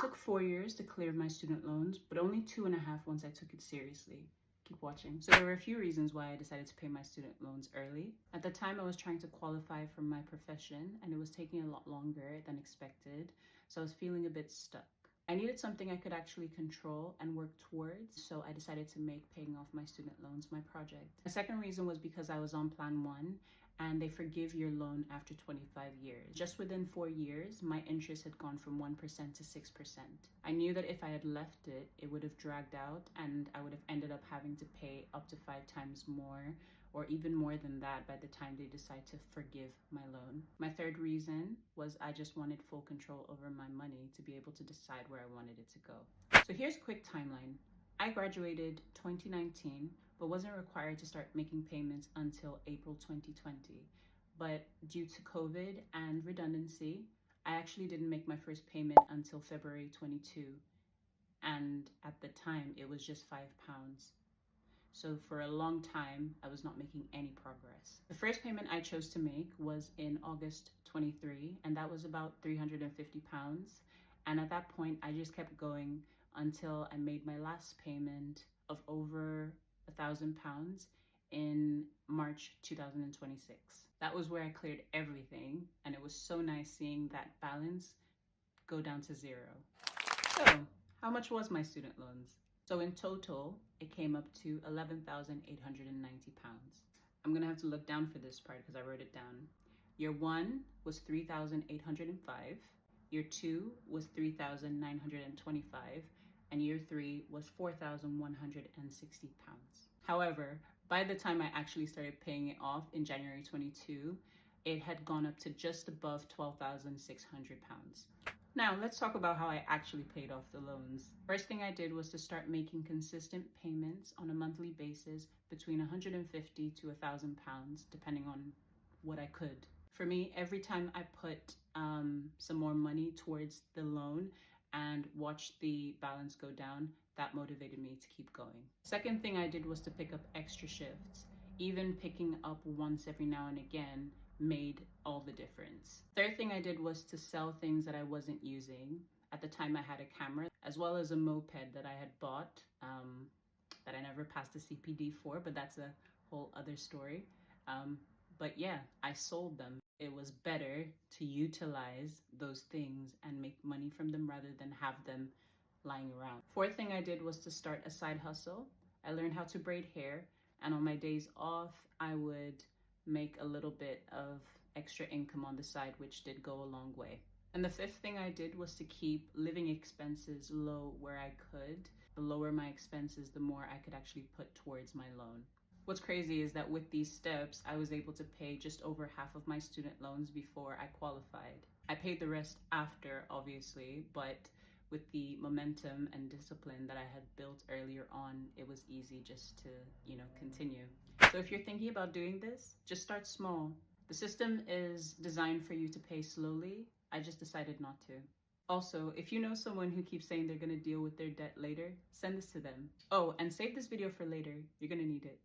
took 4 years to clear my student loans, but only 2.5 once I took it seriously. Keep watching. So there were a few reasons why I decided to pay my student loans early. At the time, I was trying to qualify for my profession, and it was taking a lot longer than expected, so I was feeling a bit stuck. I needed something I could actually control and work towards, so I decided to make paying off my student loans my project. The second reason was because I was on Plan 1, and they forgive your loan after 25 years. Just within 4 years, my interest had gone from 1% to 6%. I knew that if I had left it, it would have dragged out and I would have ended up having to pay up to 5 times more or even more than that by the time they decide to forgive my loan. My third reason was I just wanted full control over my money to be able to decide where I wanted it to go. So here's a quick timeline. I graduated 2019, but wasn't required to start making payments until April 2020. But due to COVID and redundancy, I actually didn't make my first payment until February 22. And at the time, it was just £5. So for a long time, I was not making any progress. The first payment I chose to make was in August 23, and that was about £350. And at that point, I just kept going until I made my last payment of over £1,000 in March 2026. That was where I cleared everything, and it was so nice seeing that balance go down to zero. So, how much was my student loans? So in total, it came up to £11,890. I'm gonna have to look down for this part because I wrote it down. Year 1 was $3,805. Year 2 was $3,925, and year 3 was £4,160. However, by the time I actually started paying it off in January 22, it had gone up to just above £12,600. Now, let's talk about how I actually paid off the loans. First thing I did was to start making consistent payments on a monthly basis between £150 to £1,000, depending on what I could. For me, every time I put some more money towards the loan and watched the balance go down, that motivated me to keep going. Second thing I did was to pick up extra shifts. Even picking up once every now and again made all the difference. Third thing I did was to sell things that I wasn't using. At the time I had a camera as well as a moped that I had bought that I never passed the CPD for, but that's a whole other story. But yeah, I sold them. It was better to utilize those things and make money from them rather than have them lying around. Fourth thing I did was to start a side hustle. I learned how to braid hair, and on my days off, I would make a little bit of extra income on the side, which did go a long way. And the fifth thing I did was to keep living expenses low where I could. The lower my expenses, the more I could actually put towards my loan. What's crazy is that with these steps, I was able to pay just over half of my student loans before I qualified. I paid the rest after, obviously, but with the momentum and discipline that I had built earlier on, it was easy just to, continue. So if you're thinking about doing this, just start small. The system is designed for you to pay slowly. I just decided not to. Also, if you know someone who keeps saying they're gonna deal with their debt later, send this to them. Oh, and save this video for later. You're gonna need it.